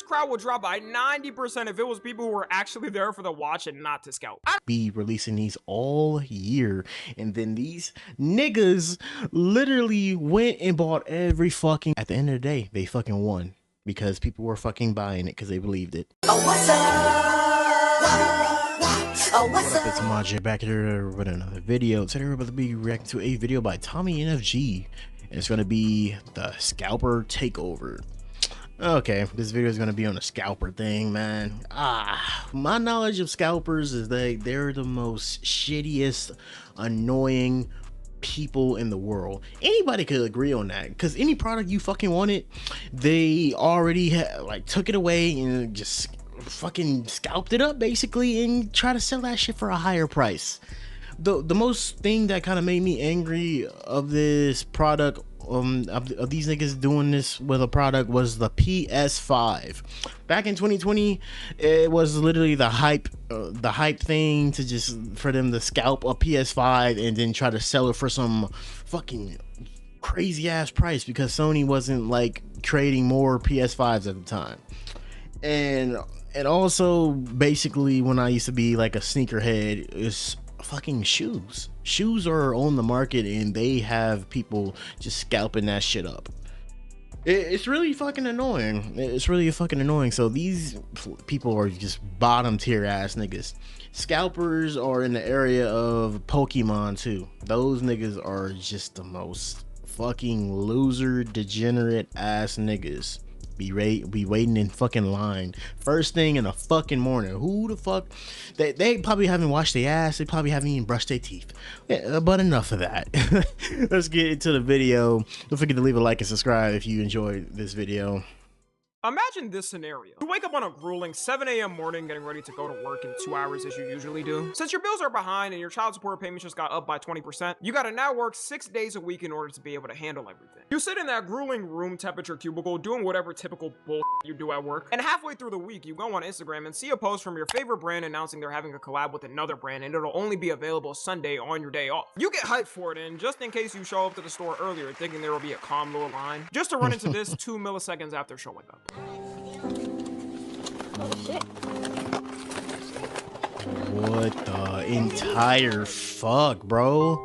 crowd would drop by 90% if it was people who were actually there for the watch and not to scalp. Be releasing these all year, and then these niggas literally went and bought every fucking, at the end of the day, they fucking won because people were fucking buying it because they believed it. Oh, what's up? Oh, what's up? It's Majid back here with another video. Today we're about to be reacting to a video by Tommy NFG, and it's going to be the Scalper Takeover. Okay, this video is going to be on the scalper thing, man. My knowledge of scalpers is they're the most shittiest, annoying people in the world. Anybody could agree on that, because any product you fucking wanted, they already took it away and just fucking scalped it up basically and try to sell that shit for a higher price. The most thing that kind of made me angry of this product, of these niggas doing this with a product, was the PS5. Back in 2020, it was literally the hype thing to just for them to scalp a PS5 and then try to sell it for some fucking crazy ass price because Sony wasn't like creating more PS5s at the time. And also basically when I used to be like a sneakerhead, it's fucking shoes are on the market and they have people just scalping that shit up. It's really fucking annoying. So these people are just bottom tier ass niggas. Scalpers are in the area of Pokemon too. Those niggas are just the most fucking loser, degenerate ass niggas. Be waiting in fucking line first thing in the fucking morning. Who the fuck? They probably haven't washed their ass. They probably haven't even brushed their teeth. Yeah, but enough of that. Let's get into the video. Don't forget to leave a like and subscribe if you enjoyed this video. Imagine this scenario. You wake up on a grueling 7 a.m. morning getting ready to go to work in 2 hours as you usually do. Since your bills are behind and your child support payments just got up by 20%, you gotta now work 6 days a week in order to be able to handle everything. You sit in that grueling room temperature cubicle doing whatever typical bull you do at work, and halfway through the week you go on Instagram and see a post from your favorite brand announcing they're having a collab with another brand and it'll only be available Sunday on your day off. You get hyped for it, and just in case you show up to the store earlier thinking there will be a calm little line, just to run into this 2 milliseconds after showing up. Oh, shit. What the entire fuck, bro?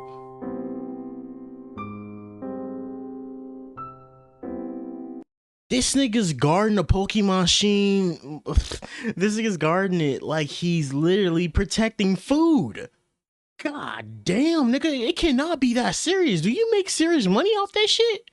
This nigga's guarding a Pokemon machine. This nigga's guarding it like he's literally protecting food. God damn, nigga, it cannot be that serious. Do you make serious money off that shit?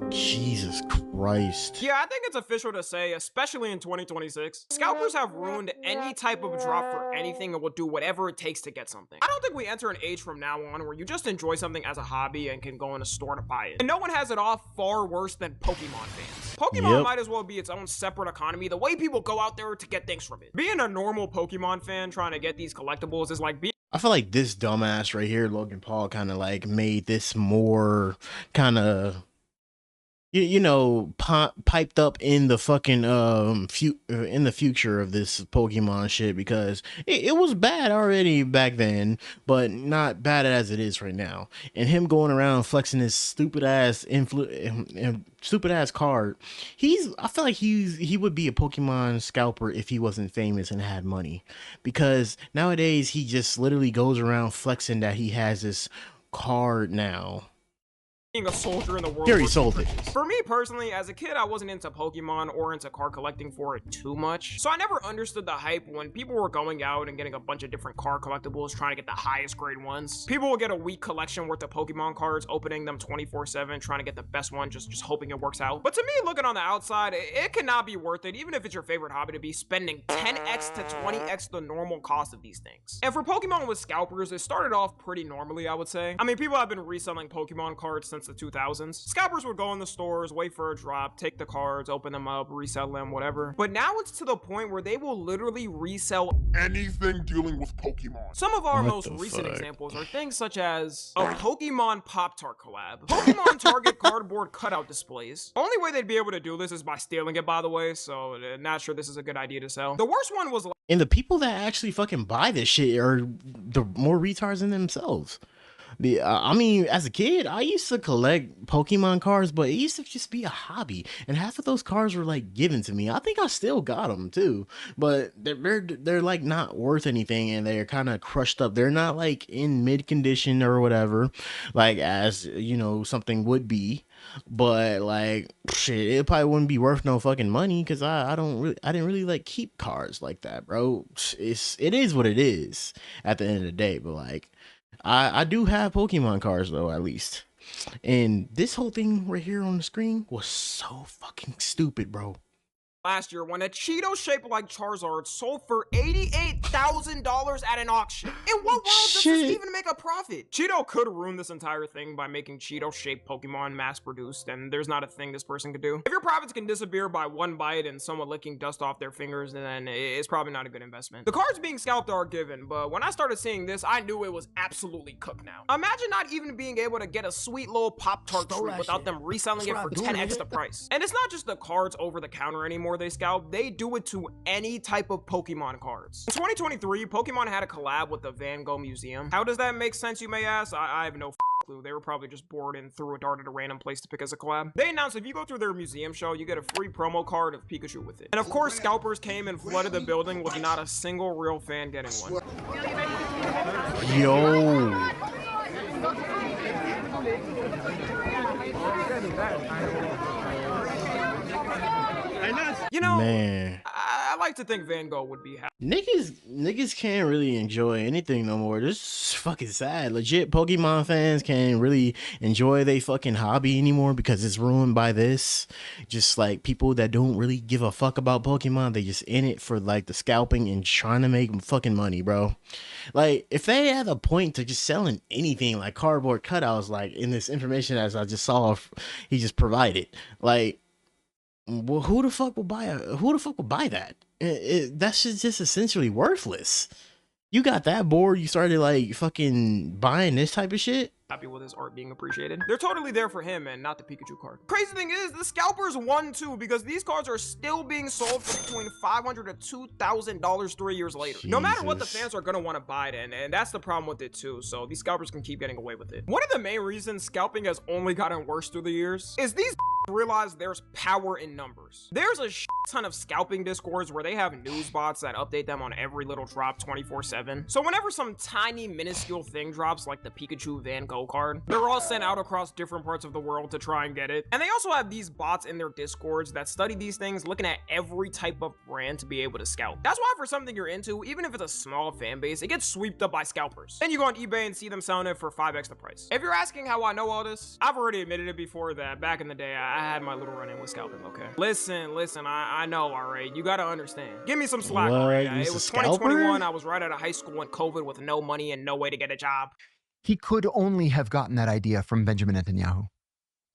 Jesus Christ. Yeah, I think it's official to say, especially in 2026, scalpers have ruined any type of drop for anything and will do whatever it takes to get something. I don't think we enter an age from now on where you just enjoy something as a hobby and can go in a store to buy it. And no one has it off far worse than Pokemon fans. Pokemon might as well be its own separate economy, the way people go out there to get things from it. Being a normal Pokemon fan trying to get these collectibles is like being— I feel like this dumbass right here, Logan Paul, kind of like made this more kind of, you know, piped up in the fucking in the future of this Pokemon shit, because it was bad already back then, but not bad as it is right now. And him going around flexing his stupid ass card, I feel like he would be a Pokemon scalper if he wasn't famous and had money, because nowadays he just literally goes around flexing that he has this card now. a soldier in the world. Here he sold it. For me personally, as a kid, I wasn't into Pokemon or into card collecting for it too much, so I never understood the hype when people were going out and getting a bunch of different card collectibles trying to get the highest grade ones. People will get a weak collection worth of Pokemon cards, opening them 24/7, trying to get the best one, just hoping it works out. But to me, looking on the outside, it cannot be worth it, even if it's your favorite hobby, to be spending 10x to 20x the normal cost of these things. And for Pokemon with scalpers, it started off pretty normally, I would say. I mean, people have been reselling Pokemon cards since the 2000s. Scalpers would go in the stores, wait for a drop, take the cards, open them up, resell them, whatever. But now it's to the point where they will literally resell anything dealing with Pokemon. Some of our most recent examples are things such as a Pokemon Pop-Tart collab, Pokemon Target cardboard cutout displays. The only way they'd be able to do this is by stealing it, by the way, so not sure this is a good idea to sell. The worst one was, and the people that actually fucking buy this shit are the more retards than themselves. I mean, as a kid, I used to collect Pokemon cards, but it used to just be a hobby, and half of those cards were like given to me. I think I still got them too, but they're like not worth anything, and they're kind of crushed up. They're not like in mid condition or whatever, like as you know something would be. But like shit, it probably wouldn't be worth no fucking money because I didn't really like keep cards like that, bro. It is what it is at the end of the day, but like. I do have Pokemon cards though, at least. And this whole thing right here on the screen was so fucking stupid, bro. Last year when a Cheeto shaped like Charizard sold for $88,000 at an auction. In what world does this even make a profit? Cheeto could ruin this entire thing by making Cheeto shaped Pokemon mass produced, and there's not a thing this person could do. If your profits can disappear by one bite and someone licking dust off their fingers, then it's probably not a good investment. The cards being scalped are given, but when I started seeing this, I knew it was absolutely cooked now. Imagine not even being able to get a sweet little Pop-Tart treat without them reselling it for 10x the price. And it's not just the cards over the counter anymore they scalp, they do it to any type of Pokemon cards. In 2023, Pokemon had a collab with the Van Gogh Museum. How does that make sense, you may ask? I have no clue. They were probably just bored and threw a dart at a random place to pick as a collab. They announced if you go through their museum show, you get a free promo card of Pikachu with it. And of course, scalpers came and flooded the building with not a single real fan getting one. Yo. You know, man, I like to think Van Gogh would be happy. Niggas can't really enjoy anything no more. This is fucking sad. Legit Pokemon fans can't really enjoy their fucking hobby anymore because it's ruined by this. Just like people that don't really give a fuck about Pokemon, they just in it for like the scalping and trying to make fucking money, bro. Like if they had a point to just selling anything like cardboard cutouts, like in this information as I just saw, he just provided, like. Well, who the fuck will buy that? That's just essentially worthless. You got that bored, you started like fucking buying this type of shit. Happy with his art being appreciated. They're totally there for him and not the Pikachu card. Crazy thing is, the scalpers won too because these cards are still being sold for between $500 to $2,000 3 years later. Jesus. No matter what, the fans are gonna want to buy it, and that's the problem with it too. So these scalpers can keep getting away with it. One of the main reasons scalping has only gotten worse through the years is these realize there's power in numbers. There's a ton of scalping discords where they have news bots that update them on every little drop 24/7. So whenever some tiny minuscule thing drops like the Pikachu Van Gogh card, they're all sent out across different parts of the world to try and get it. And they also have these bots in their discords that study these things, looking at every type of brand to be able to scalp. That's why for something you're into, even if it's a small fan base, it gets swept up by scalpers. Then you go on eBay and see them selling it for 5x the price. If you're asking how I know all this, I've already admitted it before that back in the day I had my little run-in with scalping, okay? Listen, I know, alright? You gotta understand. Give me some slack, alright? It was 2021, I was right out of high school in COVID with no money and no way to get a job. He could only have gotten that idea from Benjamin Netanyahu.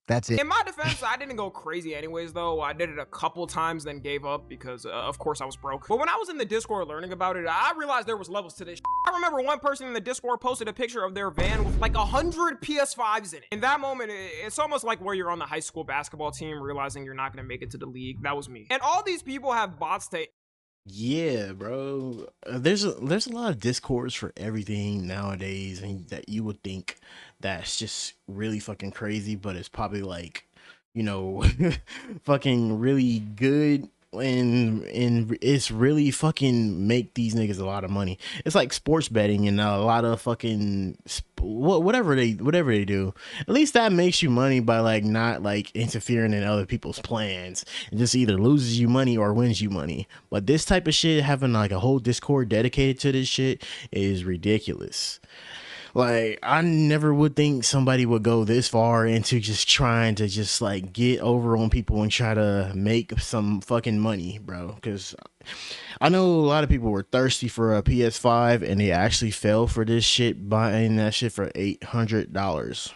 That's it. In my defense, I didn't go crazy anyways, though. I did it a couple times, then gave up because, of course, I was broke. But when I was in the Discord learning about it, I realized there was levels to this. I remember one person in the Discord posted a picture of their van with like 100 PS5s in it. In that moment, it's almost like where you're on the high school basketball team realizing you're not going to make it to the league. That was me. And all these people have bots to... Yeah, bro. There's a lot of discords for everything nowadays, and that you would think that's just really fucking crazy, but it's probably like, you know, fucking really good, and it's really fucking make these niggas a lot of money. It's like sports betting and a lot of fucking whatever they do. At least that makes you money by like not like interfering in other people's plans, and just either loses you money or wins you money. But this type of shit, having like a whole Discord dedicated to this shit, is ridiculous. Like, I never would think somebody would go this far into just trying to just like get over on people and try to make some fucking money, bro. Because I know a lot of people were thirsty for a PS5 and they actually fell for this shit, buying that shit for $800.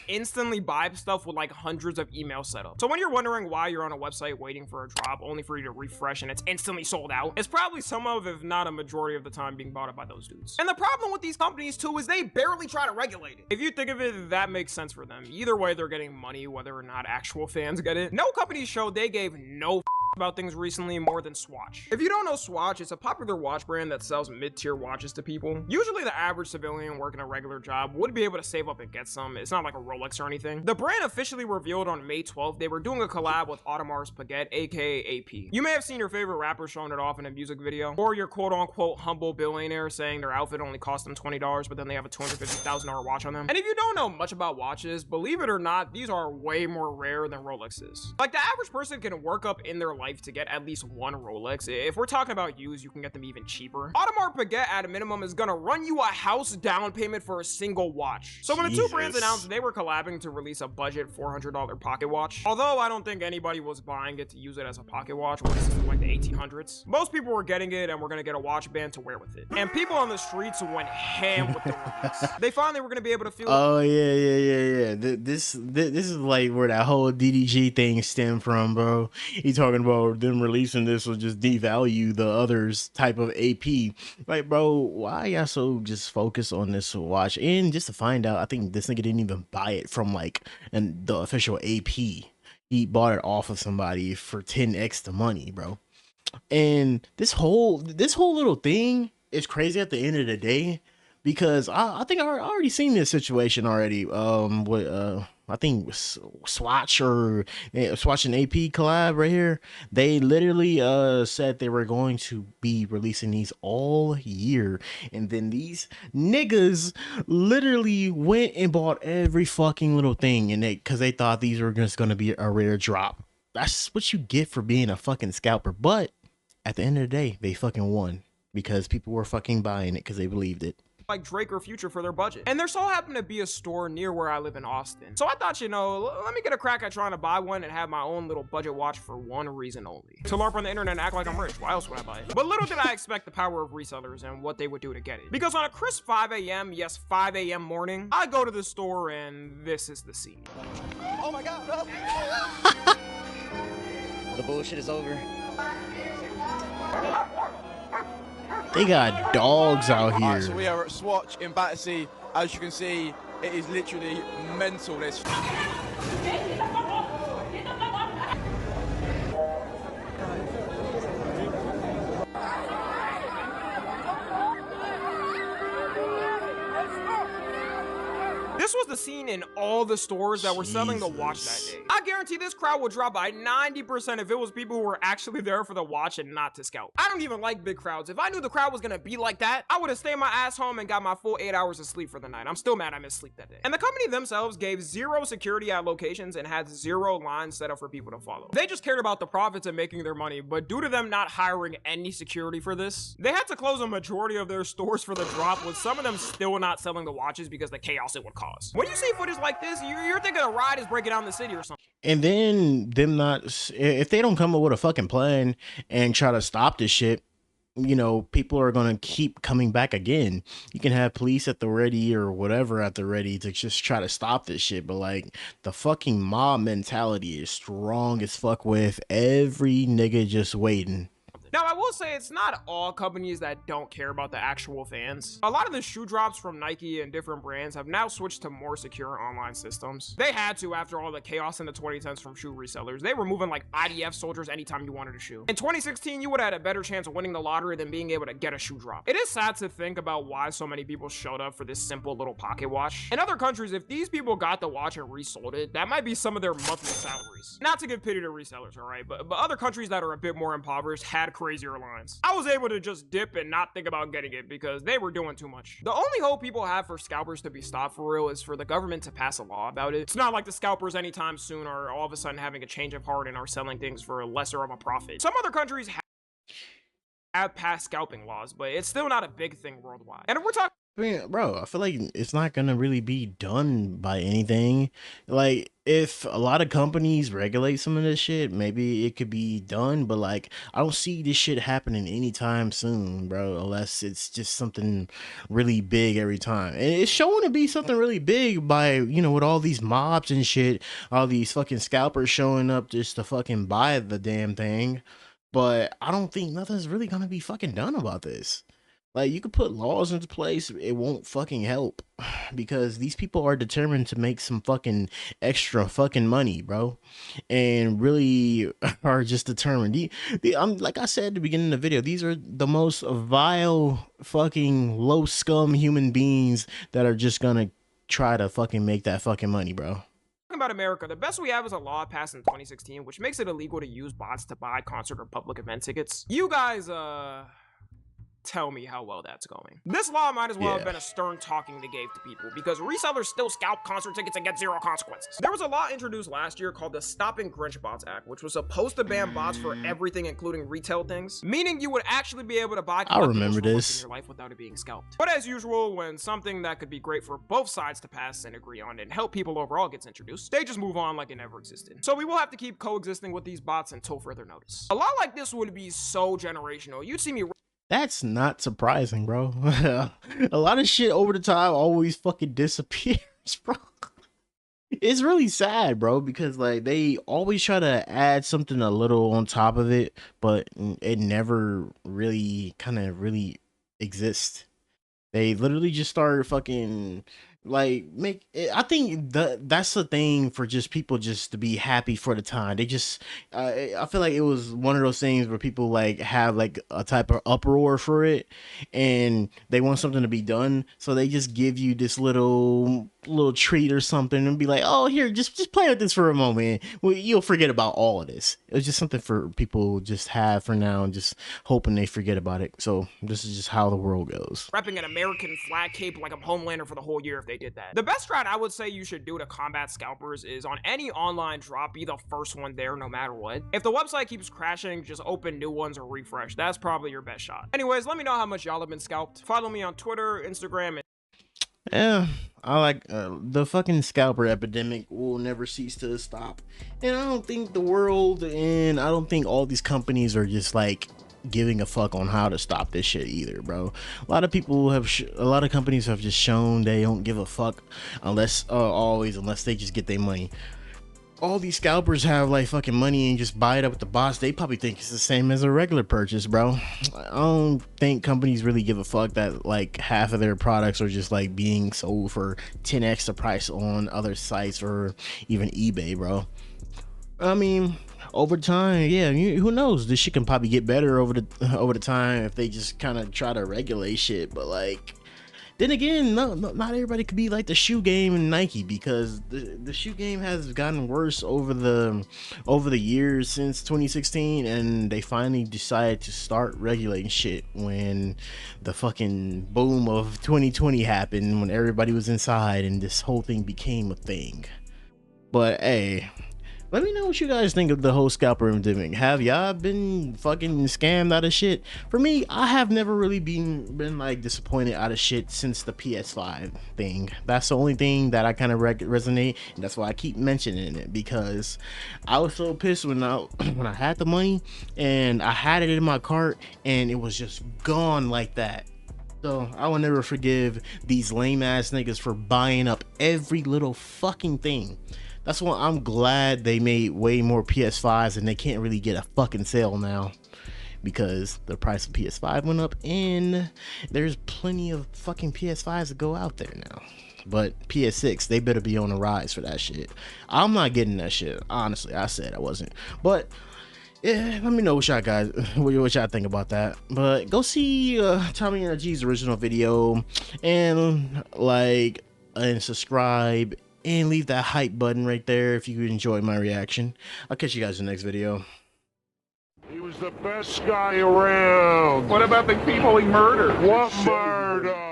Instantly buy stuff with like hundreds of emails set up. So when you're wondering why you're on a website waiting for a drop only for you to refresh and it's instantly sold out, it's probably some of, if not a majority of the time, being bought up by those dudes. And the problem with these companies too is they barely try to regulate it. If you think of it, that makes sense for them. Either way, they're getting money whether or not actual fans get it. No company showed they gave no about things recently more than Swatch. If you don't know Swatch, it's a popular watch brand that sells mid-tier watches to people. Usually the average civilian working a regular job would be able to save up and get some. It's not like a Rolex or anything. The brand officially revealed on May 12th they were doing a collab with Audemars Piguet, aka AP. You may have seen your favorite rapper showing it off in a music video, or your quote-unquote humble billionaire saying their outfit only cost them $20, but then they have a $250,000 watch on them. And if you don't know much about watches, believe it or not, these are way more rare than Rolexes. Like, the average person can work up in their life to get at least one Rolex. If we're talking about used, you can get them even cheaper. Audemars Piguet at a minimum is gonna run you a house down payment for a single watch. So when the two brands announced they were collabing to release a budget $400 pocket watch, although I don't think anybody was buying it to use it as a pocket watch, which is like the 1800s, most people were getting it and were gonna get a watch band to wear with it. And people on the streets went ham with the release. They finally were gonna be able to feel yeah. This is like where that whole DDG thing stemmed from, bro. He talking about them releasing this will just devalue the others type of AP. Like, bro, why y'all so just focused on this watch? And just to find out, I think this nigga didn't even buy it from like the official AP. He bought it off of somebody for 10x the money, bro. And this whole little thing is crazy at the end of the day, because I think I already seen this situation already. With I think Swatch or Swatch and AP collab right here. They literally said they were going to be releasing these all year, and then these niggas literally went and bought every fucking little thing, and because they thought these were just gonna be a rare drop. That's what you get for being a fucking scalper. But at the end of the day, they fucking won because people were fucking buying it because they believed it. Like Drake or Future for their budget. And there so happened to be a store near where I live in Austin. So I thought, you know, let me get a crack at trying to buy one and have my own little budget watch for one reason only: to LARP on the internet and act like I'm rich. Why else would I buy it? But little did I expect the power of resellers and what they would do to get it. Because on a crisp 5 a.m., yes, 5 a.m. morning, I go to the store and this is the scene. Oh my God, bro. The bullshit is over. They got dogs out here. Right, so we are at Swatch in Battersea. As you can see, it is literally mental. There's This was the scene in all the stores that were selling the watch that day. I guarantee this crowd would drop by 90% if it was people who were actually there for the watch and not to scalp. I don't even like big crowds. If I knew the crowd was gonna be like that, I would have stayed my ass home and got my full 8 hours of sleep for the night. I'm still mad I missed sleep that day. And the company themselves gave zero security at locations and had zero lines set up for people to follow. They just cared about the profits and making their money, but due to them not hiring any security for this, they had to close a majority of their stores for the drop, with some of them still not selling the watches because the chaos it would cause. When you see footage like this, you're thinking a ride is breaking down the city or something. And then them not, if they don't come up with a fucking plan and try to stop this shit, you know, people are going to keep coming back again. You can have police at the ready or whatever at the ready to just try to stop this shit. But like, the fucking mob mentality is strong as fuck with every nigga just waiting. Now, I will say it's not all companies that don't care about the actual fans. A lot of the shoe drops from Nike and different brands have now switched to more secure online systems. They had to after all the chaos in the 2010s from shoe resellers. They were moving like IDF soldiers anytime you wanted a shoe. In 2016, you would have had a better chance of winning the lottery than being able to get a shoe drop. It is sad to think about why so many people showed up for this simple little pocket watch. In other countries, if these people got the watch and resold it, that might be some of their monthly salaries. Not to give pity to resellers, all right? But other countries that are a bit more impoverished had crazier lines. I was able to just dip and not think about getting it because they were doing too much. The only hope people have for scalpers to be stopped for real is for the government to pass a law about it. It's not like the scalpers anytime soon are all of a sudden having a change of heart and are selling things for lesser of a profit. Some other countries have passed scalping laws, but it's still not a big thing worldwide. And if we're talking, I mean, bro, I feel like it's not gonna really be done by anything. Like, if a lot of companies regulate some of this shit, maybe it could be done, but like, I don't see this shit happening anytime soon, bro, unless it's just something really big every time. And it's showing to be something really big by, you know, with all these mobs and shit, all these fucking scalpers showing up just to fucking buy the damn thing. But I don't think nothing's really gonna be fucking done about this. Like, you could put laws into place, it won't fucking help because these people are determined to make some fucking extra fucking money, bro, and really are just determined. I'm like I said at the beginning of the video, these are the most vile, fucking low scum human beings that are just gonna try to fucking make that fucking money, bro. About America, the best we have is a law passed in 2016, which makes it illegal to use bots to buy concert or public event tickets. You guys, tell me how well that's going. This law might as well have been a stern talking they gave to people, because resellers still scalp concert tickets and get zero consequences. There was a law introduced last year called the Stopping Grinch Bots Act, which was supposed to ban bots for everything, including retail things, meaning you would actually be able to buy collectibles for once in your life without it being scalped. But as usual, when something that could be great for both sides to pass and agree on and help people overall gets introduced, they just move on like it never existed. So we will have to keep coexisting with these bots until further notice. A law like this would be so generational. You'd see me. That's not surprising, bro. A lot of shit over the time always fucking disappears, bro. It's really sad, bro, because like they always try to add something a little on top of it, but it never really really exists. They literally just start fucking like make it. I think that's the thing for just people just to be happy for the time. They just I feel like it was one of those things where people like have like a type of uproar for it and they want something to be done, so they just give you this little treat or something and be like, oh, here, just play with this for a moment, well, you'll forget about all of this. It was just something for people just have for now and just hoping they forget about it. So this is just how the world goes. Repping an American flag cape like a Homelander for the whole year if they did that. The best strat I would say you should do to combat scalpers is on any online drop, be the first one there no matter what. If the website keeps crashing, just open new ones or refresh. That's probably your best shot. Anyways, let me know how much y'all have been scalped. Follow me on Twitter, Instagram, and yeah, I like the fucking scalper epidemic will never cease to stop, and I don't think the world and I don't think all these companies are just like giving a fuck on how to stop this shit either, bro. A lot of people have a lot of companies have just shown they don't give a fuck unless unless they just get their money. All these scalpers have like fucking money and just buy it up with the boss. They probably think it's the same as a regular purchase, bro. I don't think companies really give a fuck that like half of their products are just like being sold for 10x the price on other sites or even eBay, bro. I mean, over time, yeah, who knows? This shit can probably get better over the time if they just kind of try to regulate shit. But like, then again, not everybody could be like the shoe game and Nike, because the shoe game has gotten worse over the years since 2016, and they finally decided to start regulating shit when the fucking boom of 2020 happened, when everybody was inside and this whole thing became a thing. Like, hey, let me know what you guys think of the whole scalper epidemic. Have y'all been fucking scammed out of shit? For me, I have never really been like disappointed out of shit since the PS5 thing. That's the only thing that I kind of resonate, and that's why I keep mentioning it, because I was so pissed when I had the money and I had it in my cart and it was just gone like that. So I will never forgive these lame ass niggas for buying up every little fucking thing. That's why I'm glad they made way more PS5s and they can't really get a fucking sale now, because the price of PS5 went up and there's plenty of fucking PS5s to go out there now. But PS6, they better be on the rise for that shit. I'm not getting that shit. Honestly, I said I wasn't. But yeah, let me know what y'all think about that. But go see Tommy NFG's original video and like and subscribe and leave that hype button right there if you enjoyed my reaction. I'll catch you guys in the next video. He was the best guy around. What about the people he murdered? What murder?